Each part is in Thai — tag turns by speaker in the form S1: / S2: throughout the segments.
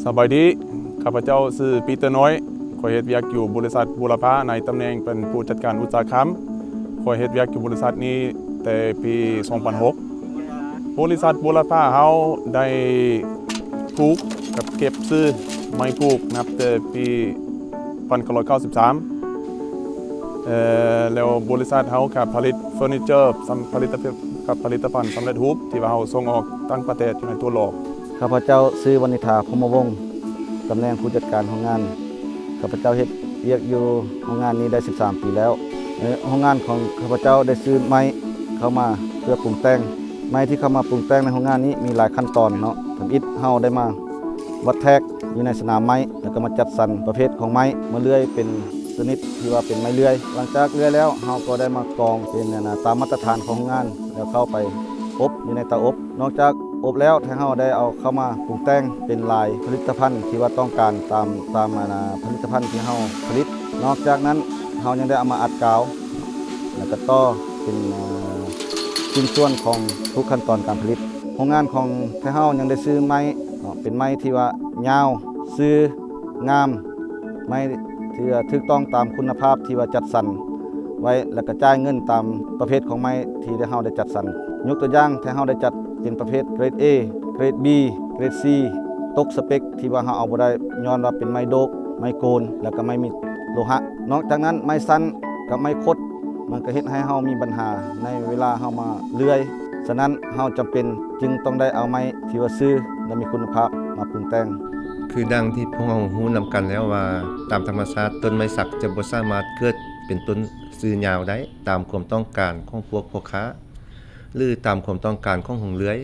S1: สบายดีข้าพเจ้าชื่อปีเตอร์น้อยข้อยเฮ็ดเวียกอยู่บริษัทบูรพาในตำแหน่งเป็นผู้จัดการอุตสาหกรรมข้อยเฮ็ดเวียกอยู่บริษัทนี้แต่ปี2006บริษัทบูรพาเฮาได้ปลูกกับเก็บซื้อไม้ปลูกนับแต่ปี1993แล้วบริษัทเฮาก็ผลิตเฟอร์นิเจอร์ผลิตภัณฑ์สำเร็จรูปที่ว่าเฮาส่งออกต่างประเทศอยู่ในทั่วโลก
S2: ข้าพเจ้าชื่อวณิธาพรหมวงศ์ตำแหน่งผู้จัดการโรงงานข้าพเจ้าเฮ็ดเวียกอยู่โรงงานนี้ได้13ปีแล้วในโรงงานของข้าพเจ้าได้ซื้อไม้เข้ามาเพื่อปรุงแต่งไม้ที่เข้ามาปรุงแต่งในโรงงานนี้มีหลายขั้นตอนเนาะทำอิฐเฮาได้มาวัดแทกอยู่ในสนามไม้แล้วก็มาจัดสรรประเภทของไม้มาเลื่อยเป็นชนิดที่ว่าเป็นไม้เลื่อยหลังจากเลื่อยแล้วเฮาก็ได้มากรองเป็นตามมาตรฐานของโรงงานแล้วเข้าไปอบอยู่ในเตาอบนอกจากอบแล้วทางเฮาได้เอาเข้ามาปรุงแต่งเป็นลายผลิตภัณฑ์ที่ว่าต้องการตามผลิตภัณฑ์ที่เฮาผลิตนอกจากนั้นเฮายังได้เอามาอัดกาวแล้วก็ต่อเป็นชิ้นส่วนของทุกขั้นตอนการผลิตโรงงานของทางเฮายังได้ซื้อไม้เป็นไม้ที่ว่ายาวซื้องามไม้ที่ถูกต้องตามคุณภาพที่ว่าจัดสรรไว้แล้วก็จ่ายเงินตามประเภทของไม้ที่เฮาได้จัดสรรยกตัวอย่างทางเฮาได้จัดเป็นประเภทเกรด A เกรด B เกรด C ตกสเปคที่ว่าเฮาเอาบ่ได้ย้อนว่าเป็นไม้โดกไม้โกนแล้วก็ไม้มีโลหะนอกจากนั้นไม้สั้นกับไม้คดมันก็เฮ็ดให้เฮามีปัญหาในเวลาเฮามาเลื่อยฉะนั้นเฮาจำเป็นจึงต้องได้เอาไม้ที่ว่าซื้อและมีคุณภาพมาปรุงแต่ง
S3: คือดังที่พวกเรารู้นำกันแล้วว่าตามธรรมชาติต้นไม้สักจะบ่สามารถเกิดเป็นต้นซื้อยาวได้ตามความต้องการของพวกพ่อค้าหรือตามความต้องการของหงเลื้อย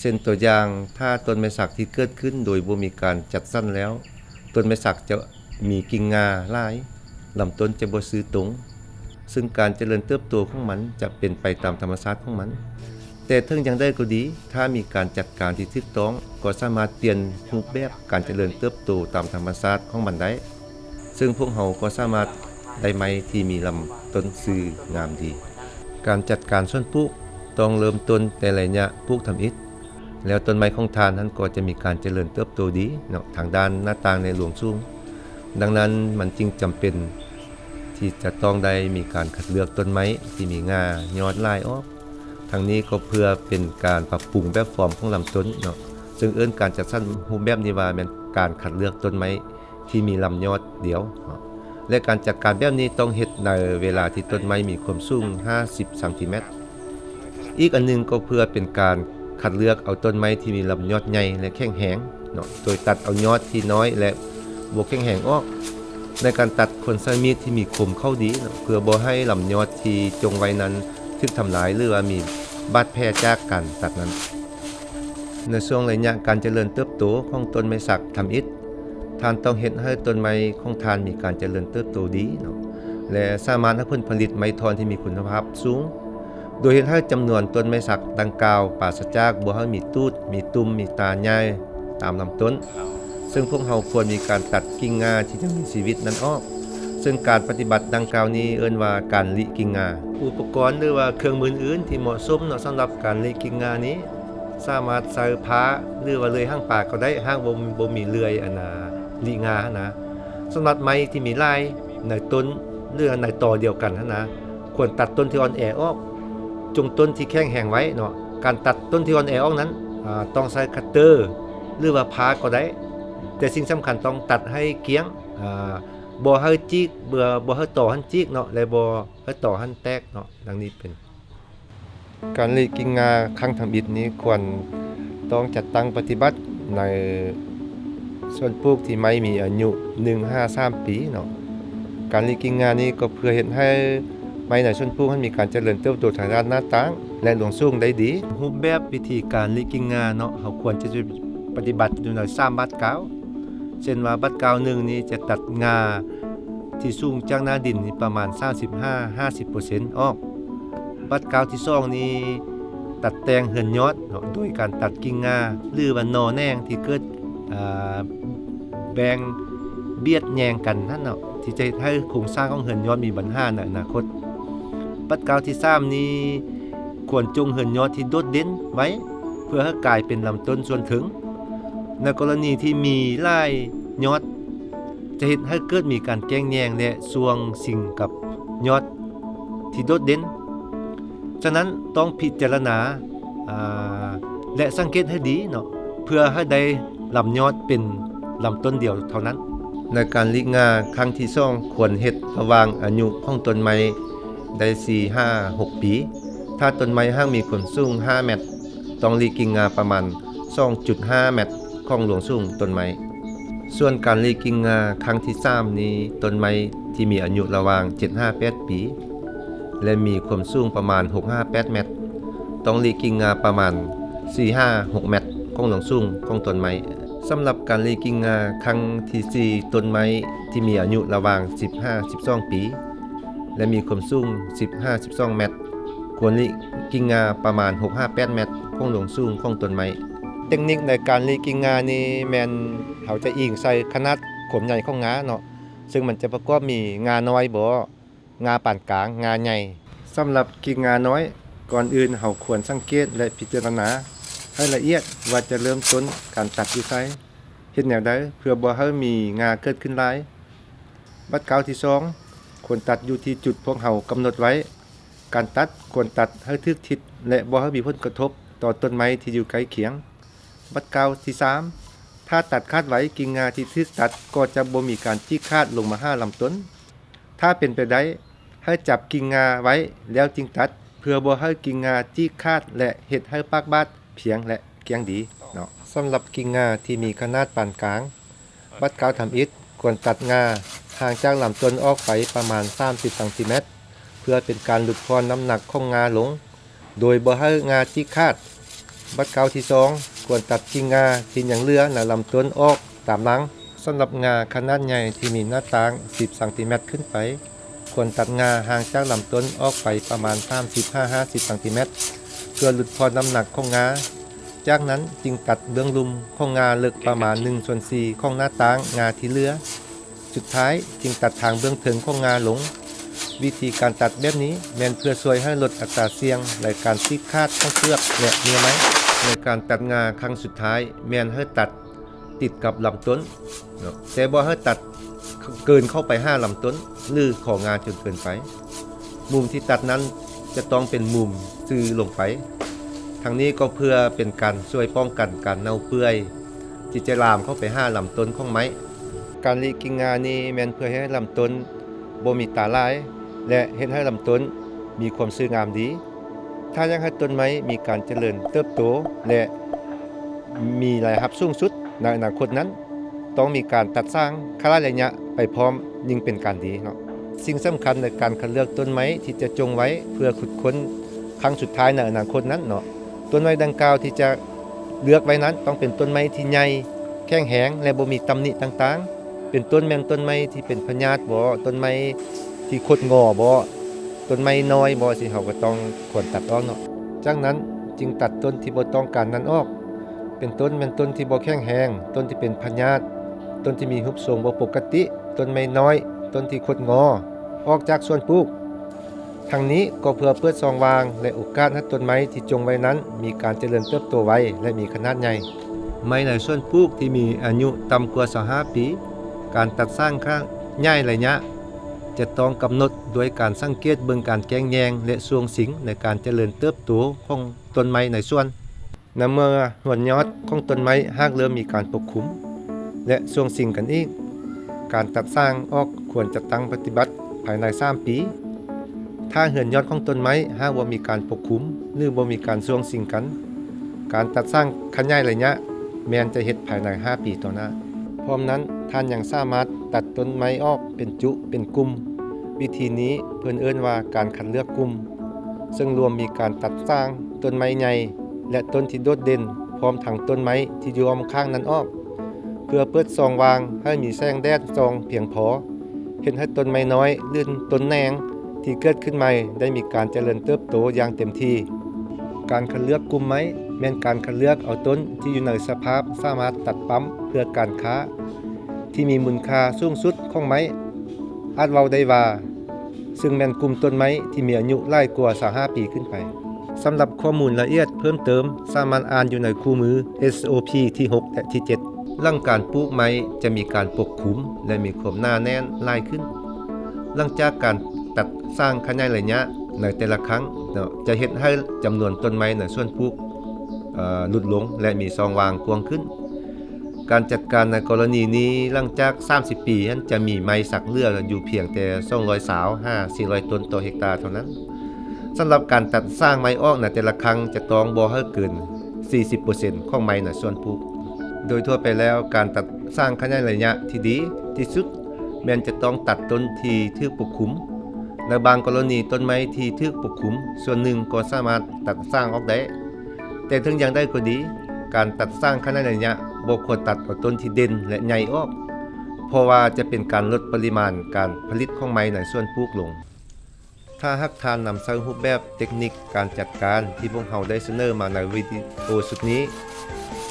S3: เช่นตัวอย่างถ้าต้นไม้สักที่เกิดขึ้นโดยบ่มีการจัดสรรแล้วต้นไม้สักจะมีกิ่งงาหลายลำต้นจะบ่ซื้อตรงซึ่งการเจริญเติบโตของมันจะเป็นไปตามธรรมชาติของมันแต่ถึงอย่างใดก็ดีถ้ามีการจัดการที่ถูกต้องก็สามารถเปลี่ยนรูปแบบการเจริญเติบโตตามธรรมชาติของมันได้ซึ่งพวกเราก็สามารถได้ไม้ที่มีลำต้นซื่องามดีการจัดการส่วนปลูกต้องเริ่มต้นแต่ระยะปลูกทำอิฐแล้วต้นไม้ของทานนั้นก็จะมีการเจริญเติบโตดีเนาะทางด้านหน้าต่างในหลวงสูงดังนั้นมันจึงจำเป็นที่จะต้องได้มีการคัดเลือกต้นไม้ที่มีงายอดลายออกทางนี้ก็เพื่อเป็นการปรับปรุงแบบฟอร์มของลำต้นเนาะซึ่งเอิ้นการจัดสรรรูปแบบนี้ว่าเป็นการคัดเลือกต้นไม้ที่มีลำยอดเดียวและการจัดการแบบนี้ต้องเฮ็ดในเวลาที่ต้นไม้มีความสูง50ซนอีกอันนึงก็เพื่อเป็นการคัดเลือกเอาต้นไม้ที่มีลำยอดใหญ่และแข็งแรงเนาะโดยตัดเอายอดที่น้อยและบ่แข็งแรงออกในการตัดคนใช้มีดที่มีคมเข้าดีเนาะเพื่อบ่ให้ลำยอดที่จงไว้นั้นถูกทำลายหรือว่ามีบาดแผลจากการตัดนั้นในช่วงระยะการเจริญเติบโตของต้นไม้สักทำอิฐท่านต้องเฮ็ดให้ต้นไม้ของท่านมีการเจริญเติบโตดีเนาะและสามารถให้ผลิตไม้ทอนที่มีคุณภาพสูงโดยเฮ็ดให้จำนวนต้นไม้สักดังกล่าวปราศจากบ่ให้มีตูดมีตุ่มมีตาใหญ่ตามลำต้นซึ่งพวกเราควรมีการตัดกิ่งงาที่ยังมีชีวิตนั้นออกซึ่งการปฏิบัติดังกล่าวนี้เอิ้นว่าการลิกิ่งงาอุปกรณ์หรือว่าเครื่องมืออื่นที่เหมาะสมเนาะสำหรับการลิกิ่งงานี้สามารถใส่ผ้าหรือว่าเลื่อยห้างปากก็ได้ห้างบ่มีเลื่อยลิงานะสำหรับไม้ที่มีลายในต้นหรือในตอเดียวกันนะควรตัดต้นที่อ่อนแอออกจงต้นที่แข็งแรงไว้เนาะการตัดต้นที่อ่อนแอออกนั้นต้องใช้คัตเตอร์หรือว่าผ้าก็ได้แต่สิ่งสำคัญต้องตัดให้เกี้ยงบ่ให้จิกบ่ให้ต่อหันจิกเนาะและบ่ให้ต่อหันแตกเนาะดังนี้เป็นการลิกิ่งงาครั้งทำอิฐนี้ควรต้องจัดตั้งปฏิบัติในส่วนปลูกที่ไม้มีอายุ1-3 ปีเนาะการลิกิ่งงานี้ก็เพื่อเฮ็ดให้ไม้ในส่วนปลูกมีการเจริญเติบโตทางด้านหน้าต่างและหลวงสูงได้ดีรูปแบบวิธีการลิกิ่งงาเนาะเฮาควรจะปฏิบัติอยู่ใน3บัดกาวเช่นว่าบัดกาว1นี้จะตัดงาที่สูงจากหน้าดินนี่ประมาณ 35-50% ออกบัดกาวที่2นี้ตัดแต่งเหือนยอดเนาะโดยการตัดกิ่งงาหรือว่าหน่อแหน่งที่เกิดแบ่งเบียดแยงกันนั่นเนาะที่จะให้โครงสร้างของเหือนยอดมีปัญหาในอนาคตบัดกาวที่3นี้ควรจงเหือนยอดที่โดดเด่นไว้เพื่อให้กลายเป็นลำต้นส่วนถึง ในกรณีที่มีหลายยอดจะเฮ็ดให้เกิดมีการแก้งแยงและสวงสิ่งกับยอดที่โดดเด่นฉะนั้นต้องพิจารณาและสังเกตให้ดีเนาะเพื่อให้ได้ลำยอดเป็นลำต้นเดียวเท่านั้นในการลีกงาครั้งที่2ควรเฮ็ดระหว่างอายุของต้นไม้ได้ 4, 5, 6 ปีถ้าต้นไม้ห้างมีความสูง5 เมตรต้องลีกกิ่งงาประมาณ 2.5 เมตรของหลวงสูงต้นไม้ส่วนการลีกกิ่งงาครั้งที่3นี้ต้นไม้ที่มีอายุระหว่าง 7-8 ปีและมีความสูงประมาณ 6-8 เมตรต้องลีกกิ่งงาประมาณ 4-5-6 เมตรของหลวงสูงของต้นไม้สำหรับการลีกกิ่งงาครั้งที่4ต้นไม้ที่มีอายุระหว่าง 15-12 ปีและมีความสูง 15-12 เมตรควรลีกกิ่งงาประมาณ 6-8 เมตรของหลวงสูงของต้นไม้เทคนิคในการลีกกิ่งงานี่แม่นเขาจะอิงใส่ขนาดขมใหญ่ของงาเนาะซึ่งมันจะประกอบมีงาน้อยบ่งาปานกลางงาใหญ่สำหรับกิ่งงาน้อยก่อนอื่นเราควรสังเกตและพิจารณาให้ละเอียดว่าจะเริ่มต้นการตัดอยู่ไสเฮ็ดแนวใดเพื่อบ่ให้มีงาเกิดขึ้นหลายบัดกล่าวที่2ควรตัดอยู่ที่จุดพวกเรากำหนดไว้การตัดควรตัดให้ถูกทิศและบ่ให้มีผลกระทบต่อต้นไม้ที่อยู่ใกล้เคียงบัดกล่าวที่3ถ้าตัดคาดไว้กิ่งงาที่ถูกตัดก็จะบ่มีการจี้คาดลงมาหาลำต้นถ้าเป็นไปได้ให้จับกิ่งงาไว้แล้วจึงตัดเพื่อบ่ให้กิ่งงาจี้คาดและเฮ็ดให้ปากบาดเพียงและเกียงดีเนาะสำหรับกิ่งงาที่มีขนาดปานกลางบัดกล่าวทำอิฐควรตัดงาห่างจากลำต้นออกไปประมาณ30 ซมเพื่อเป็นการลดพรน้ำหนักของงาลงโดยบ่ให้งาจี้คาดบัดกล่าวที่2ควรตัดกิ่งงาที่ยังเหลือในลำต้นออกตามหลังสำหรับงาขนาดใหญ่ที่มีหน้าต่าง10 ซมขึ้นไปควรตัดงาห่างจากลำต้นออกไปประมาณ 35-50 ซมเพื่อลดพรน้ำหนักของงาจากนั้นจึงตัดเบื้องลุมของงาลึกประมาณ 1/4 ของหน้าต่างงาที่เหลือสุดท้ายจึงตัดทางเบื้องถึงของงาลงวิธีการตัดแบบนี้แม่นเพื่อช่วยให้ลดอัตราเสี่ยงในการติดคาดของเปลือกและเนื้อไม้ในการตัดงาครั้งสุดท้ายแม่นให้ตัดติดกับลำต้นแต่บ่ให้ตัดเกินเข้าไป5ลำต้นหรือของงาจนเกินไปมุมที่ตัดนั้นจะต้องเป็นมุมซื่อลงไปทางนี้ก็เพื่อเป็นการช่วยป้องกันการเน่าเปื่อยที่จะลามเข้าไป5ลำต้นของไม้การลีกกิ่งงานี้แม่นเพื่อให้ลำต้นบ่มีตาลายและเฮ็ดให้ลำต้นมีความสวยงามดีถ้าอยากให้ต้นไม้มีการเจริญเติบโตและมีรายรับสูงสุดในอนาคตนั้นต้องมีการตัดสร้างคละระยะไปพร้อมยิ่งเป็นการดีเนาะสิ่งสำคัญในการคัดเลือกต้นไม้ที่จะจงไว้เพื่อขุดค้นครั้งสุดท้ายในอนาคตนั้นเนาะต้นไม้ดังกล่าวที่จะเลือกไว้นั้นต้องเป็นต้นไม้ที่ใหญ่แข็งแรงและบ่มีตำหนิต่างๆเป็นต้นต้นไม้ที่เป็นพญาติบ่ต้นไม้ที่คดงอบ่ต้นไม้น้อยบ่สิเฮาก็ต้องควรตัดออกเนาะจากนั้นจึงตัดต้นที่บ่ต้องการนั้นออกเป็นต้นที่บ่แข็งแรงต้นที่เป็นพญาติต้นที่มีรูปทรงบ่ปกติต้นไม้น้อยต้นที่คดงอออกจากสวนปลูกทั้งนี้ก็เพื่อเปิดช่องว่างและโอกาสให้ต้นไม้ที่จงไว้นั้นมีการเจริญเติบโตไวและมีขนาดใหญ่ไม้ในสวนปลูกที่มีอายุต่ำกว่า25ปีการตัดสร้างข้างใหญ่ระยะจะต้องกำหนดโดยการสังเกตเบิ่งการแก้งแยงและสวงสิงในการเจริญเติบโตของต้นไม้ในสวนในเมื่อหัวยอดของต้นไม้หากเริ่มมีการปกคลุมและสวงสิงกันอีกการตัดสร้างออกควรจะตั้งปฏิบัติภายใน3 ปีถ้าเหือนยอดของต้นไม้หากว่ามีการปกคลุมหรือบ่มีการสวงสิงกันการตัดสร้างขยายระยะแม้นจะเฮ็ดภายใน5 ปีต่อหน้าพร้อมนั้นท่านยังสามารถตัดต้นไม้ออกเป็นจุเป็นกลุ่มวิธีนี้เพิ่นเอิ้นว่าการคัดเลือกกลุ่มซึ่งรวมมีการตัดสร้างต้นไม้ใหญ่และต้นที่โดดเด่นพร้อมทั้งต้นไม้ที่อยู่อ้อมข้างนั้นออกเพื่อเปิดช่องว่างให้มีแสงแดดส่องเพียงพอเห็นให้ต้นไม้น้อยหรือต้นแหนงที่เกิดขึ้นใหม่ได้มีการเจริญเติบโตอย่างเต็มที่การคัดเลือกกลุ่มไม้แม่นการคัดเลือกเอาต้นที่อยู่ในสภาพสามารถตัดปั๊มเพื่อการค้าที่มีมูลค่าสูงสุดของไม้อาจเว้าได้ว่าซึ่งแม่นกลุ่มต้นไม้ที่มีอายุหลายกว่า25 ปีขึ้นไป สำหรับข้อมูลละเอียดเพิ่มเติมสามารถอ่านอยู่ในคู่มือ SOP ที่ 6 และที่ 7 หลังการปลูกไม้จะมีการปกคลุมและมีความหนาแน่นหลายขึ้น หลังจากการตัดสร้างขยายระยะในแต่ละครั้งจะเฮ็ดให้จำนวนต้นไม้ในส่วนปลูกลดลงและมีซองวางกว้างขึ้น การจัดการในกรณีนี้หลังจาก30 ปีนั้นจะมีไม้สักเหลืออยู่เพียงแต่225-400 ต้นต่อเฮกตาร์เท่านั้นสำหรับการตัดสร้างไม้ออกในแต่ละครั้งจะต้องบ่ให้เกิน 40% ของไม้ในส่วนปลูกโดยทั่วไปแล้วการตัดสร้างขยายระยะที่ดีที่สุดแม้นจะต้องตัดต้นที่ถูกปกคลุมในบางกรณีต้นไม้ที่ถูกปกคลุมส่วนหนึ่งก็สามารถตัดสร้างออกได้แต่ถึงอย่างใดก็ดีการตัดสร้างขยายระยะบ่ควรตัดเอาต้นที่เด่นและใหญ่ออกเพราะว่าจะเป็นการลดปริมาณการผลิตของไม้ในส่วนปลูกลงถ้าหากท่านนำใช้รูปแบบเทคนิคการจัดการที่พวกเราได้เสนอมาในวิดีโอสุดนี้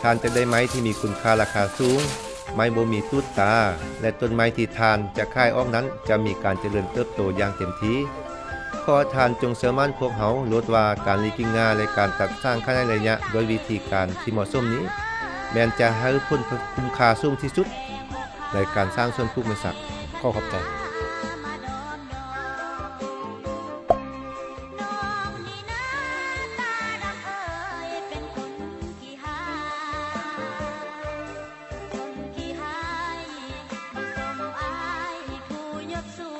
S3: ท่านจะได้ไม้ที่มีคุณค่าราคาสูงไม้บ่มีตูดตาและต้นไม้ที่ทานจะค่ายออกนั้นจะมีการเจริญเติบโตอย่างเต็มที่ขอทานจงเชื่อมั่นพวกเราลดว่าการลีกิ่งง่าและการตัดสร้างขยายระยะโดยวิธีการที่เหมาะสมนี้แม้นจะให้ผลคุ้มค่าสูงที่สุดในการสร้างสวนปลูกไม้สักขอขอบใจ
S4: ยศสู